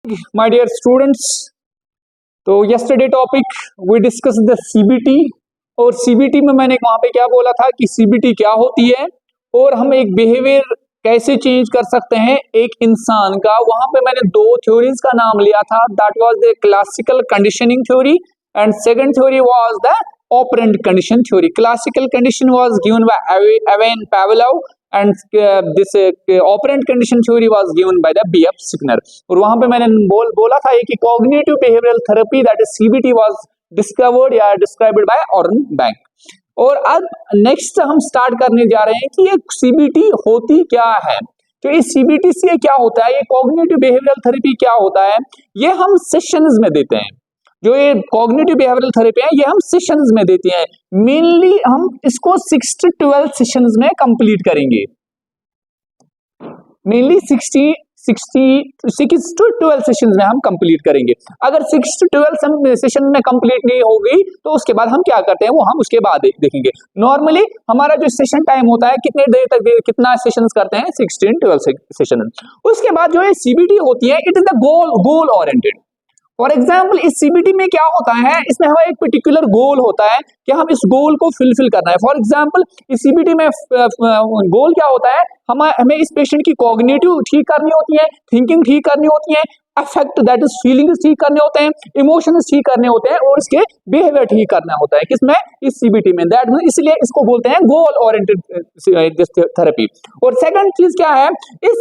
My dear students, तो yesterday topic we discussed the CBT और CBT में मैंने वहां पे क्या बोला था कि CBT क्या होती है और हम एक बिहेवियर कैसे चेंज कर सकते हैं एक इंसान का। वहां पे मैंने दो थ्योरीज का नाम लिया था, that was the classical conditioning theory and second theory was the operant condition theory. Classical condition was given by Ivan Pavlov and this operant condition theory was given by the B.F. Skinner। और वहां पे मैंने बोला था कि cognitive behavioral therapy that is CBT was discovered या described by Orrin Bank। और अब नेक्स्ट हम स्टार्ट करने जा रहे हैं कि ये CBT होती क्या है। तो ये CBT से क्या होता है, ये कॉग्निटिव बिहेवियरल थेरेपी क्या होता है, ये हम सेशंस में देते हैं। जो ये कॉग्निटिव बिहेवियरल थेरेपी है ये हम सेशंस में देते हैं। मेनली हम इसको 6 to 12 सेशंस में कंप्लीट करेंगे। मेनली 6 to 12 सेशंस में हम कंप्लीट करेंगे। अगर 6 to 12 सेशन में कंप्लीट नहीं होगी तो उसके बाद हम क्या करते हैं वो हम उसके बाद देखेंगे। नॉर्मली हमारा जो सेशन टाइम होता है कितने देर तक कितना सेशंस करते हैं, 16 12 सेशन। उसके बाद जो है CBT होती है, it is the goal oriented. For example इस CBT में क्या होता है, इसमें हमारा एक पर्टिकुलर गोल होता है कि हम इस गोल को फुलफिल करना है। फॉर एग्जाम्पल इस CBT में गोल क्या होता है, हमें इस पेशेंट की कॉग्निटिव ठीक करनी होती है, थिंकिंग ठीक करनी होती है, अफेक्ट दैट इज फीलिंग्स ठीक करने होते हैं, इमोशंस ठीक करने होते हैं और इसके बिहेवियर ठीक करना होता है। किसमें, इस CBT में। दैट मीन इसलिए इसको बोलते हैं गोल ओरिएंटेड थेरेपी। और सेकंड चीज क्या है, इस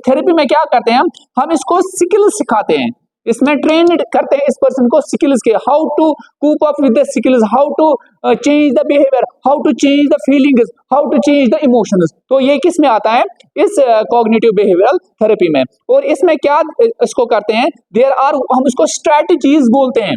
थेरेपी में क्या करते हैं हम इसको स्किल सिखाते हैं, इसमें ट्रेन करते हैं इस पर्सन को स्किल्स के, how to cope up with the skills, how to change the behaviour, how to change the feelings, how to change the emotions. तो ये किस में आता है, इस कॉग्निटिव बिहेवियरल थेरेपी में। और इसमें क्या इसको करते हैं, हम इसको स्ट्रेटजीज बोलते हैं।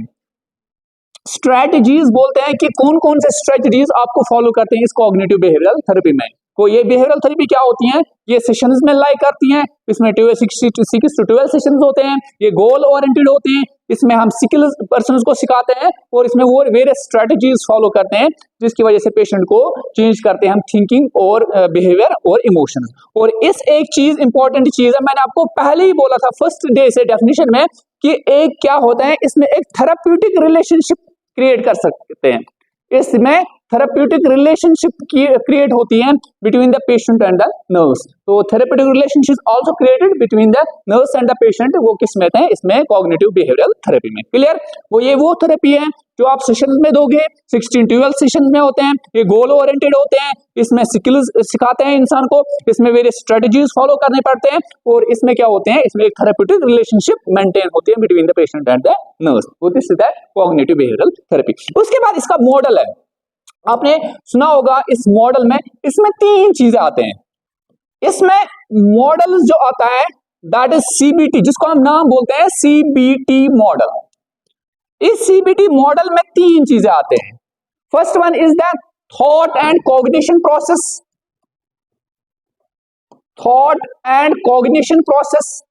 स्ट्रेटजीज बोलते हैं कि कौन कौन से स्ट्रेटजीज आपको फॉलो करते हैं इस कॉग्निटिव बिहेवियरल थेरेपी में। तो ये बिहेवियरल थेरेपी क्या होती हैं, ये सेशंस में लाई करती हैं, इसमें 6 to 12 सेशंस होते हैं, ये गोल ओरिएंटेड होते हैं, इसमें हम स्किल्स पर्सन्स को सिखाते हैं और इसमें वो वेरियस स्ट्रेटजीज फॉलो करते हैं जिसकी वजह से पेशेंट को चेंज करते हैं हम थिंकिंग और बिहेवियर और इमोशंस। और इस एक चीज इंपॉर्टेंट चीज है, मैंने आपको पहले ही बोला था फर्स्ट डे से डेफिनेशन में कि एक क्या होता है, इसमें एक थेराप्यूटिक रिलेशनशिप क्रिएट कर सकते हैं। इसमें थेराप्यूटिक रिलेशनशिप क्रिएट होती है between the patient and the nurse. तो therapeutic relationship also created between the nurse and the patient. वो किस में है, इसमें कॉग्निटिव बिहेवियरल थेरेपी में। क्लियर, वो थेरेपी है जो आप सेशन में दोगे, 16 to 12 सेशन में होते हैं, ये गोल ओरिएंटेड होते हैं, इसमें स्किल्स सिखाते हैं इंसान को, इसमें वेरियस स्ट्रेटजीज फॉलो करने पड़ते हैं और इसमें क्या होते हैं, इसमें एक थेराप्यूटिक रिलेशनशिप मेंटेन होती है between the patient and the nurse. This is the cognitive behavioural therapy. उसके बाद इसका मॉडल है, आपने सुना होगा इस मॉडल में, इसमें 3 चीजें आते हैं। इसमें मॉडल जो आता है दैट इज CBT, जिसको हम नाम बोलते हैं CBT मॉडल। इस CBT मॉडल में 3 चीजें आते हैं। First one is the thought and cognition process. Thought and cognition process.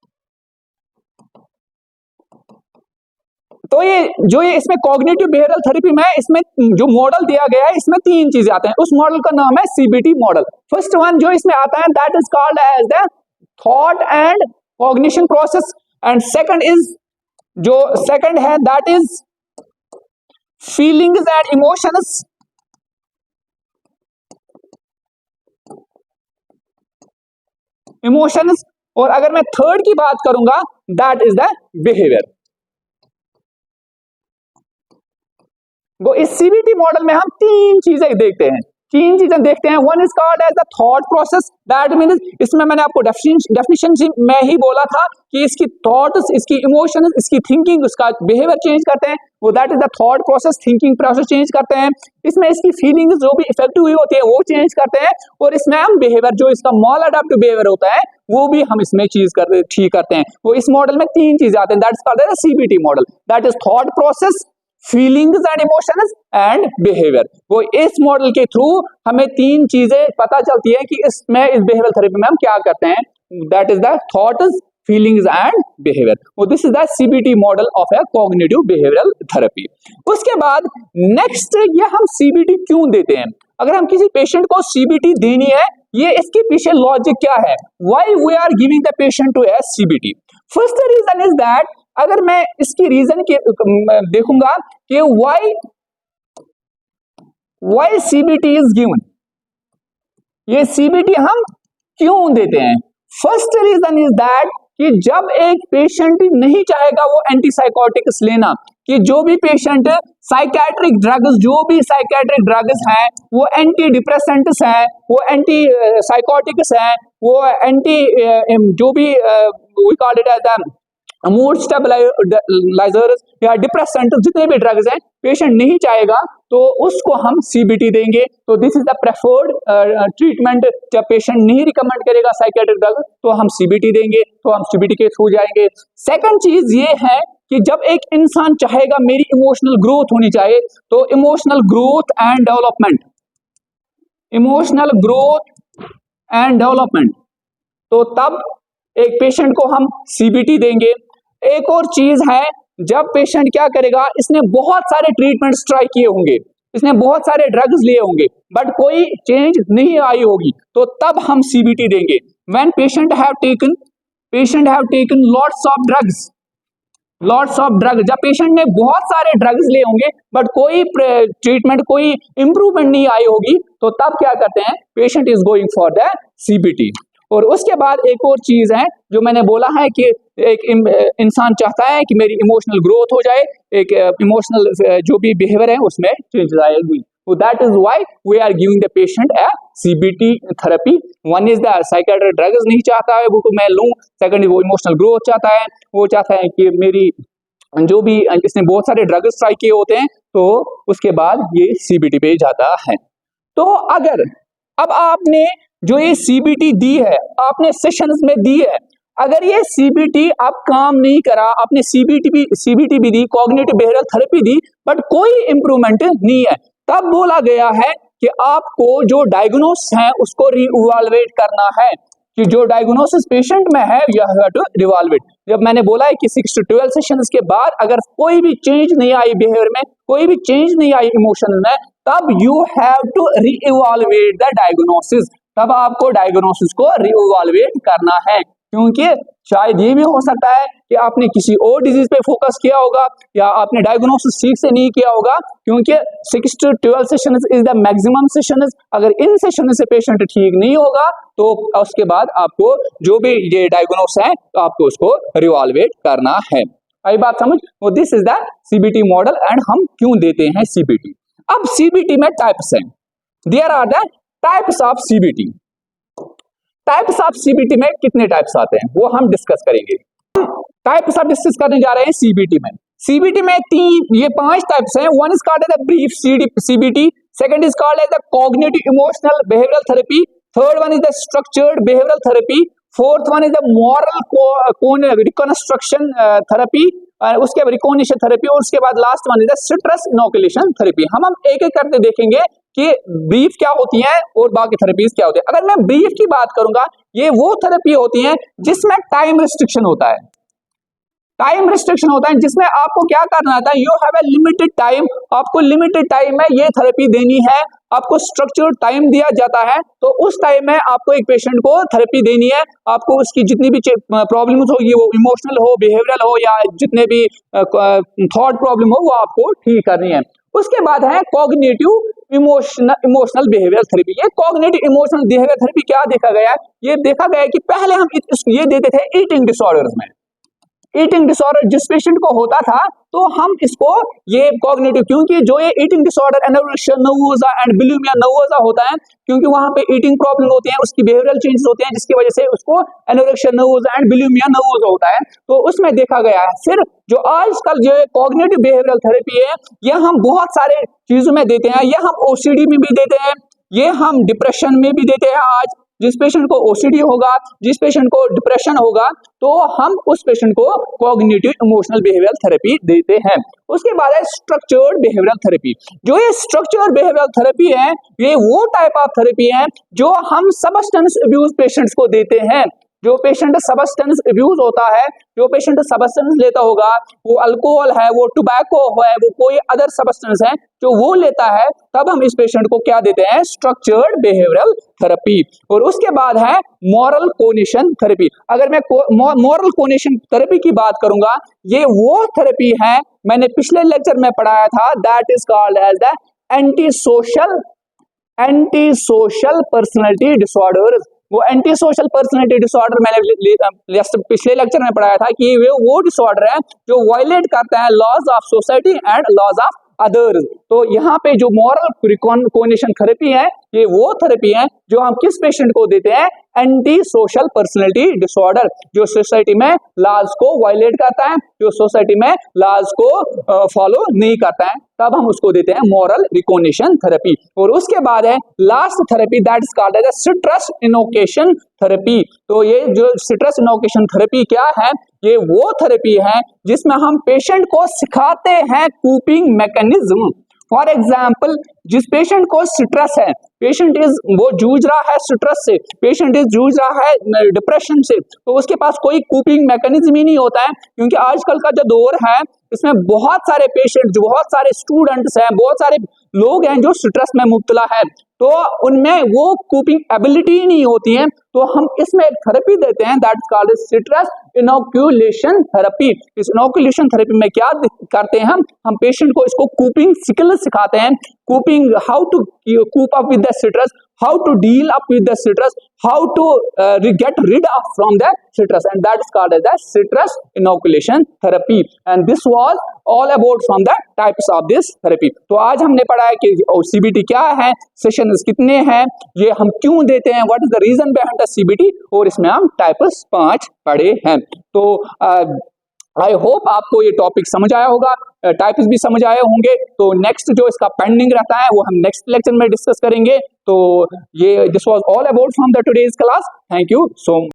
तो ये इसमें कॉग्निटिव बिहेवियरल थेरेपी में इसमें जो मॉडल दिया गया है इसमें 3 चीजें आते हैं, उस मॉडल का नाम है CBT मॉडल। फर्स्ट वन जो इसमें आता है that is called as the thought and cognition process and second है that is feelings and emotions. और अगर मैं थर्ड की बात करूंगा दैट इज द बिहेवियर। तो इस CBT मॉडल में हम 3 चीजें देखते हैं। One is called as the thought process, that means इसमें मैंने आपको डेफिनेशन में ही बोला था कि इसकी थॉट्स, इसकी इमोशंस, इसकी थिंकिंग, उसका बिहेवियर चेंज करते हैं, वो that is the thought process. Thinking process change करते हैं, इसमें इसकी फीलिंग्स जो भी इफेक्टिव हुई होती है वो चेंज करते हैं और इसमें हम बिहेवियर जो इसका मॉल अडैप्टिव बिहेवियर होता है वो भी हम इसमें ठीक करते हैं। वो इस मॉडल में 3 चीजें आते हैं, that is called as CBT model, that is thought process, feelings and emotions and behaviour. वो इस मॉडल के थ्रू हमें 3 चीजें पता चलती है कि इस बिहेवियरल थेरेपी में हम क्या करते हैं, that is the thoughts, feelings and behaviour. This is the CBT model of A cognitive behavioural therapy. उसके बाद नेक्स्ट, ये हम CBT क्यों देते हैं। अगर हम किसी पेशेंट को CBT देनी है ये इसके पीछे लॉजिक क्या है, why we are giving the patient to as CBT. First reason is that, अगर मैं इसकी रीजन के देखूंगा कि व्हाई सीबीटी इज गिवन, ये सीबीटी हम क्यों देते हैं। फर्स्ट रीजन इज दैट कि जब एक पेशेंट नहीं चाहेगा वो एंटीसाइकोटिक्स लेना, कि जो भी पेशेंट साइकेट्रिक ड्रग्स, जो भी साइकेट्रिक ड्रग्स हैं वो एंटी डिप्रेसेंट्स हैं, वो एंटी साइकोटिक्स हैं, वो एंटी जो भी we call it as mood stabilisers या डिप्रेसेंट, जितने भी ड्रग्स हैं पेशेंट नहीं चाहेगा तो उसको हम सीबीटी देंगे। तो this is the preferred treatment. जब पेशेंट नहीं रिकमेंड करेगा साइकेट्रिक ड्रग तो हम सीबीटी देंगे, तो हम सीबीटी के थ्रू जाएंगे। सेकंड चीज ये है कि जब एक इंसान चाहेगा मेरी इमोशनल ग्रोथ होनी चाहिए, तो emotional growth and development, emotional growth and development, तो तब एक पेशेंट को हम सीबीटी देंगे। एक और चीज है, जब पेशेंट क्या करेगा, इसने बहुत सारे ट्रीटमेंट्स ट्राई किए होंगे, इसने बहुत सारे ड्रग्स लिए होंगे बट कोई चेंज नहीं आई होगी, तो तब हम सीबीटी देंगे। When patient have taken lots of drug, जब पेशेंट ने बहुत सारे ड्रग्स लिए होंगे बट कोई ट्रीटमेंट, कोई इंप्रूवमेंट नहीं आई होगी, तो तब क्या करते हैं, patient is going for the CBT. और उसके बाद एक और चीज है जो मैंने बोला है कि एक इंसान चाहता है कि मेरी इमोशनल ग्रोथ हो जाए, एक इमोशनल जो भी बिहेवियर है उसमें चेंज आएगी, तो that is why we are giving the patient a CBT therapy. One is the psychiatric drugs नहीं चाहता है वो मैं लूं, सेकंड वो इमोशनल ग्रोथ चाहता है, वो चाहता है कि मेरी जो भी, इसने बहुत सारे ड्रग्स ट्राई किए होते हैं, तो उसके बाद ये सीबीटी पे जाता है। तो अगर अब आपने जो ये सीबीटी दी है, आपने सेशंस में दी है, अगर ये सीबीटी अब काम नहीं करा, आपने सीबीटी भी दी, कॉग्निटिव बिहेवियरल थेरेपी दी, बट कोई इंप्रूवमेंट नहीं है, तब बोला गया है कि आपको जो डायग्नोसिस है उसको रीइवैल्यूएट करना है, कि जो डायग्नोसिस पेशेंट में है यू हैव टू रिवॉल्वेट। जब मैंने बोला है कि 6 to 12 सेशंस के बाद अगर कोई भी चेंज नहीं आई बिहेवियर में, कोई भी चेंज नहीं आई इमोशन में, तब you have to reevaluate the diagnosis, तब आपको डायग्नोसिस को रीइवैल्यूएट करना है। क्योंकि शायद ये भी हो सकता है कि आपने किसी और डिजीज पे फोकस किया होगा या आपने डायग्नोसिस ठीक से नहीं किया होगा, क्योंकि 6 to 12 sessions is the maximum sessions. अगर इन सेशन से पेशेंट ठीक नहीं होगा तो उसके बाद आपको जो भी ये डायग्नोसिस है तो आपको उसको रिवॉल्वेट करना है। आई बात समझ? तो this is the CBT model and हम क्यों देते हैं सीबीटी। अब सीबीटी में टाइप्स हैं, there are the types of CBT. Types of CBT में कितने टाइप्स आते हैं वो हम डिस्कस करेंगे। टाइप्स ऑफ डिस्कस करने जा रहे हैं सीबीटी में। सीबीटी में 5 टाइप्स हैं। One is called as the brief CBT, second is called as the cognitive emotional behavioural therapy, third one is the structured behavioural therapy, fourth one is the moral reconstruction therapy, उसके बाद recognition therapy, और उसके बाद last one is the stress inoculation therapy. हम एक एक करके देखेंगे कि ब्रीफ क्या होती है और बाकी थेरेपीज क्या होती है। अगर मैं ब्रीफ की बात करूंगा, ये वो थेरेपी होती है जिसमें टाइम रिस्ट्रिक्शन होता है, टाइम रिस्ट्रिक्शन होता है जिसमें आपको क्या करना होता है, you have a limited time, आपको लिमिटेड टाइम में ये थेरेपी देनी है, आपको स्ट्रक्चर्ड टाइम दिया जाता है, तो उस टाइम में आपको एक पेशेंट को थेरेपी देनी है, आपको उसकी जितनी भी प्रॉब्लम्स होगी, वो इमोशनल हो, बिहेवियरल हो या जितने भी थॉट प्रॉब्लम हो, वो आपको ठीक करनी है। उसके बाद है कॉग्निटिव इमोशनल बिहेवियर थेरेपी। ये कॉग्निटिव इमोशनल बिहेवियर थेरेपी क्या देखा गया है, ये देखा गया है कि पहले हम ये देते थे ईटिंग डिसऑर्डर्स में। ईटिंग डिसऑर्डर जिस पेशेंट को होता था तो हम इसको ये कॉग्निटिव, क्योंकि जो ये eating disorder anorexia nervosa and bulimia nervosa होता है, क्योंकि वहां पे ईटिंग प्रॉब्लम होती है, उसकी बिहेवियरल चेंजेस होते हैं जिसकी वजह से उसको anorexia nervosa and bulimia nervosa होता है, तो उसमें देखा गया है। फिर जो आजकल जो कॉग्निटिव बिहेवियरल थेरेपी है, ये हम बहुत सारे चीजों में देते हैं, ये हम ओसीडी में भी देते हैं, ये हम डिप्रेशन में भी देते हैं। आज जिस पेशेंट को ओसीडी होगा, जिस पेशेंट को डिप्रेशन होगा, तो हम उस पेशेंट को कॉग्निटिव इमोशनल बिहेवियरल थेरेपी देते हैं। उसके बाद है स्ट्रक्चर्ड बिहेवियरल थेरेपी। जो ये स्ट्रक्चर्ड बिहेवियरल थेरेपी है, ये वो टाइप ऑफ थेरेपी है जो हम सब्सटेंस अब्यूज पेशेंट्स को देते हैं। जो पेशेंट सब्सटेंस अब्यूज होता है, जो पेशेंट सब्सटेंस लेता होगा, वो अल्कोहल है, वो टोबैको है, वो कोई अदर सब्सटेंस है जो वो लेता है, तब हम इस पेशेंट को क्या देते हैं, स्ट्रक्चर्ड बिहेवियरल थेरेपी। और उसके बाद है मॉरल कोग्निशन थेरेपी। अगर मैं मॉरल कोग्निशन थेरेपी की बात करूंगा, ये वो थेरेपी है, मैंने पिछले लेक्चर में पढ़ाया था, that is called as the anti social personality disorder. वो एंटी सोशल पर्सनैलिटी डिसऑर्डर मैंने पिछले लेक्चर में पढ़ाया था कि वो डिसऑर्डर है जो वायलेट करता है laws of society and laws of others. तो यहाँ पे जो मॉरल कोग्निशन थेरेपी है, ये वो थेरेपी है जो हम किस पेशेंट को देते हैं, एंटी सोशल पर्सनैलिटी डिसऑर्डर, जो सोसाइटी में लॉज को वायलेट करता है, जो सोसाइटी में लॉज को फॉलो नहीं करता है, तब हम उसको देते हैं मॉरल रिकॉग्निशन थेरेपी। और उसके बाद है last therapy, that is called as stress inoculation therapy. तो ये जो स्ट्रेस इनोकेशन थेरेपी क्या है, ये वो थेरेपी है जिसमें हम पेशेंट को सिखाते हैं कूपिंग मैकेनिज्म। फॉर एग्जाम्पल, जिस पेशेंट को स्ट्रेस है, पेशेंट वो जूझ रहा है स्ट्रेस से, पेशेंट जूझ रहा है डिप्रेशन से, तो उसके पास कोई कूपिंग मैकेनिज्म ही नहीं होता है, क्योंकि आजकल का जो दौर है इसमें बहुत सारे पेशेंट, जो बहुत सारे स्टूडेंट्स हैं, बहुत सारे लोग हैं जो स्ट्रेस में मुब्तला है, तो उनमें वो कूपिंग एबिलिटी ही नहीं होती है। तो हम इसमें एक थेरेपी देते हैं, that is called stress inoculation therapy. इस इनोकुलेशन थेरेपी में क्या करते हैं, हम पेशेंट को इसको कूपिंग स्किल सिखाते हैं, coping, how to cope up with the stress, how to deal up with the stress, how to get rid of from the stress, and that is called as the stress inoculation therapy. And this was all about from the types of this therapy. तो आज हमने पढ़ा है कि CBT क्या है, sessions कितने हैं, ये हम क्यों देते हैं, what is the reason behind the CBT, और इसमें हम टाइप्स 5 पढ़े हैं। तो आई होप आपको ये टॉपिक समझ आया होगा, टाइप्स भी समझ आए होंगे। तो नेक्स्ट जो इसका पेंडिंग रहता है वो हम नेक्स्ट लेक्चर में डिस्कस करेंगे। तो ये this was all about from the today's class. Thank you so much.